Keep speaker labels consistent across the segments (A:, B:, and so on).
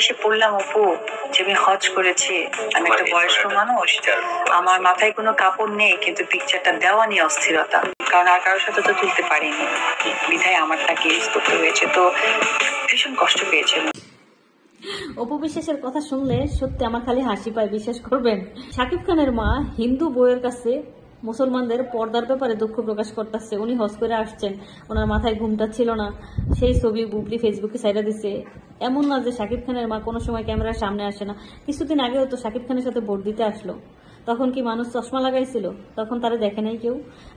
A: এসে পড়লাম অপু যে আমি হজ করেছি, আমি একটা বয়স্ক মানুষ, আমার মাথায় কোনো কাপড় নেই, কিন্তু পিকচারটা দেওয়া নিয়ে অস্থিরতা, কারণ আর কারোর সাথে তো তুলতে পারিনি, বিধায় আমারটাকে ইউজ করতে হয়েছে। তো ভীষণ কষ্ট পেয়েছে।
B: অপু বিশ্বাসের কথা শুনলে সত্যি আমার খালি হাসি পায়, বিশ্বাস করবেন। শাকিব খানের মা হিন্দু বউয়ের কাছে মুসলমানদের পর্দার ব্যাপারে দুঃখ প্রকাশ করতেছে। উনি হজ করে আসছেন, ওনার মাথায় ঘুমটা ছিল না, সেই ছবি বুবলি ফেসবুকে সাইডা দিছে। এমন না যে শাকিব খানের মা কোনো সময় ক্যামেরার সামনে আসে না। কিছুদিন আগেও তো শাকিব খানের সাথে ভোট দিতে আসলো, তখন কি মানুষ চশমা লাগাইছিল? তখন তারা দেখে নাই কেউ।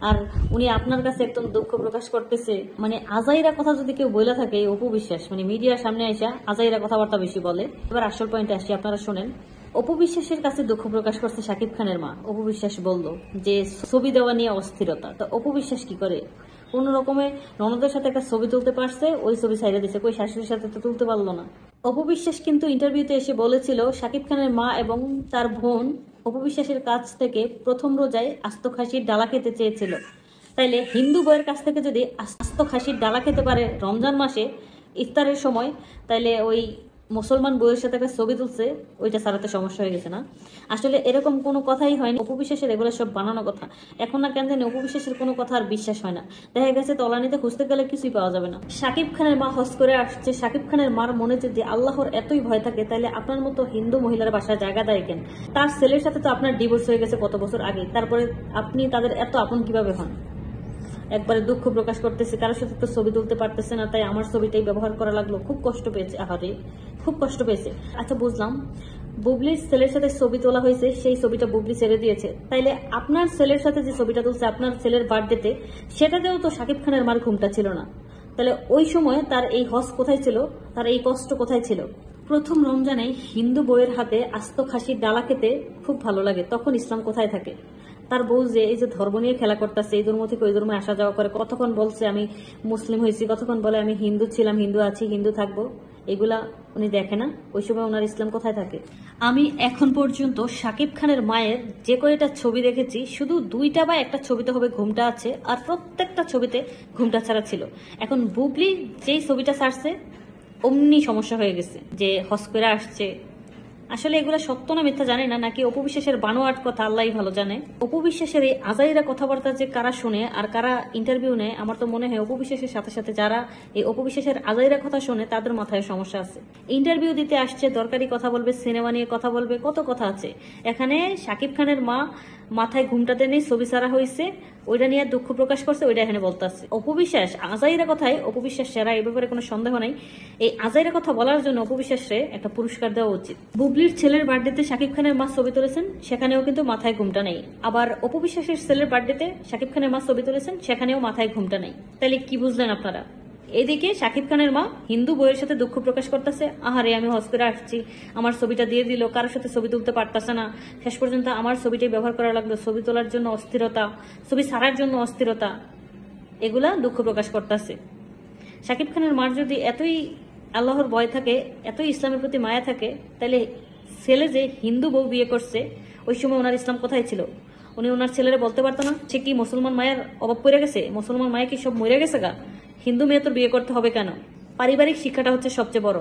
B: আর উনি আপনার কাছে একদম দুঃখ প্রকাশ করতেছে। মানে আজাইরা কথা যদি কেউ বলে থাকে, অপু বিশ্বাস মানে মিডিয়ার সামনে আইসা আজাইরা কথাবার্তা বেশি বলে। এবার আসল পয়েন্টে আসি, আপনারা শোনেন। অপু বিশ্বাসের কাছে দুঃখ প্রকাশ করছে শাকিব খানের মা। অপু বিশ্বাস বলল যে ছবি দেওয়া নিয়ে অস্থিরতা। তো অপু বিশ্বাস কি করে? কোন রকমে ননদের সাথে একটা ছবি তুলতে পারছে, ওই ছবি ছাইড়া দিছে, কই শাশুড়ির সাথে তো তুলতে পারলো না। অপু বিশ্বাস কিন্তু ইন্টারভিউতে এসে বলেছিল শাকিব খানের মা এবং তার বোন অপু বিশ্বাসের কাছ থেকে প্রথম রোজায় আস্ত খাসির ডালা খেতে চেয়েছিল। তাইলে হিন্দু বইয়ের কাছ থেকে যদি আস্ত খাসির ডালা খেতে পারে রমজান মাসে ইফতারের সময়, তাইলে ওই মুসলমান বইয়ের সাথে একটা ছবি তুলছে, ওইটা সারাতে সমস্যা হয়ে গেছে না? আসলে এরকম কোনো কথাই হয়নি। অপু বিশ্বাসের এগুলো সব বানানো কথা। এখন না কেন জানি অপু বিশ্বাসের কোনো কথা আর বিশ্বাস হয় না। দেখা গেছে তলানিতে খুঁজতে গেলে কিছুই পাওয়া যাবে না। শাকিব খানের মা হজ করে আসছে, শাকিব খানের মার মনে যদি আল্লাহর এতই ভয় থাকে, তাহলে আপনার মতো হিন্দু মহিলার বাসায় জায়গা দেয় কেন? তার ছেলের সাথে তো আপনার ডিভোর্স হয়ে গেছে কত বছর আগে, তারপরে আপনি তাদের এত আপন কিভাবে হন? একবারে দুঃখ প্রকাশ করতেছে, কারোর সাথে তো ছবি তুলতে পারতেছে না, তাই আমার ছবিটাই ব্যবহার করা লাগলো। খুব কষ্ট পেয়েছে, আহারে খুব কষ্ট পেয়েছে। আচ্ছা বুঝলাম, বুবলির ছেলের সাথে ছবি তোলা হয়েছে, সেই ছবিটা বুবলি ছেড়ে দিয়েছে, তাইলে আপনার ছেলের সাথে যে ছবিটা তুলছে আপনার ছেলের বার্থডেতে, সেটাতেও তো শাকিব খানের মার ঘুমটা ছিল না। তাহলে ওই সময় তার এই হজ কোথায় ছিল, তার এই কষ্ট কোথায় ছিল? প্রথম রমজানে হিন্দু বইয়ের হাতে আস্ত খাসির ডালা খেতে খুব ভালো লাগে, তখন ইসলাম কোথায় থাকে? তার বউ যে এই যে ধর্ম নিয়ে খেলা করতেছে, এই ধর্ম থেকে ওই ধর্মে আসা যাওয়া করে, কতক্ষণ বলছে আমি মুসলিম হয়েছি, কতক্ষণ বলে আমি হিন্দু ছিলাম, হিন্দু আছি, হিন্দু থাকবো, এগুলা উনি দেখে না। ওই সময় ওনার ইসলাম কোথায় থাকে? আমি এখন পর্যন্ত শাকিব খানের মায়ের যে কয়টা ছবি দেখেছি, শুধু 2টা বা একটা ছবিতে হবে ঘুমটা আছে, আর প্রত্যেকটা ছবিতে ঘুমটা ছাড়া ছিল। এখন বুবলি যেই ছবিটা ছাড়ছে অমনি সমস্যা হয়ে গেছে যে হজ করে আসছে। আসলে এগুলো সত্য না মিথ্যা জানি না, নাকি অপু বিশ্বাসের বানোয়াট কথা আল্লাহই ভালো জানে। অপু বিশ্বাসের এই আজাইরা কথাবার্তা যে কারা শুনে আর কারা ইন্টারভিউ নেয়, আমার তো মনে হয় অপু বিশ্বাসের সাথে সাথে যারা এই অপু বিশ্বাসের আজাইরা কথা শুনে তাদের মাথায় সমস্যা আছে। ইন্টারভিউ দিতে আসছে, দরকারি কথা বলবে, সিনেমা নিয়ে কথা বলবে, কত কথা আছে। এখানে শাকিব খানের মা মাথায় ঘুমটাতে নেই, ছবি ছাড়া হয়েছে, ওইটা নিয়ে দুঃখ প্রকাশ করছে, ওইটা এখানে বলতে আছে। অপু বিশ্বাস আজাইরা কথায় অপু বিশ্বাস সেরা, এই ব্যাপারে কোনো সন্দেহ নাই। এই আজাইরা কথা বলার জন্য অপু বিশ্বাসে একটা পুরস্কার দেওয়া উচিত। বুবলির ছেলের বার্থডেতে শাকিব খানের মা ছবি তুলেছেন, সেখানেও কিন্তু মাথায় ঘুমটা নেই। আবার অপু বিশ্বাসের ছেলের বার্থডেতে শাকিব খানের মা ছবি তুলেছেন, সেখানেও মাথায় ঘুমটা নেই। তাহলে কি বুঝলেন আপনারা? এদিকে শাকিব খানের মা হিন্দু বইয়ের সাথে দুঃখ প্রকাশ করতেছে, আহারে আমি হজ করে আসছি, আমার ছবিটা দিয়ে দিল, কারোর সাথে ছবি তুলতে পারতেছে না, শেষ পর্যন্ত আমার ছবিটাই ব্যবহার করা লাগলো, ছবি তোলার জন্য অস্থিরতা, ছবি ছাড়ার জন্য অস্থিরতা, এগুলা দুঃখ প্রকাশ করতেছে। শাকিব খানের মার যদি এতই আল্লাহর ভয় থাকে, এতই ইসলামের প্রতি মায়া থাকে, তাহলে ছেলে যে হিন্দু বউ বিয়ে করছে, ওই সময় ওনার ইসলাম কোথায় ছিল? উনি ওনার ছেলেরা বলতে পারতো না সে কি মুসলমান মায়ের অভাব পড়ে গেছে, মুসলমান মায়ে কি সব মরে গেছে গা, হিন্দু মেয়ে তো বিয়ে করতে হবে কেন? পারিবারিক শিক্ষাটা হচ্ছে সবচেয়ে বড়।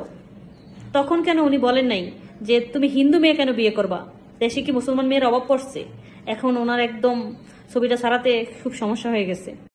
B: তখন কেন উনি বলেন নাই যে তুমি হিন্দু মেয়ে কেন বিয়ে করবা, দেশে কি মুসলমান মেয়ের অভাব পড়ছে? এখন ওনার একদম ছবিটা ছাড়াতে খুব সমস্যা হয়ে গেছে।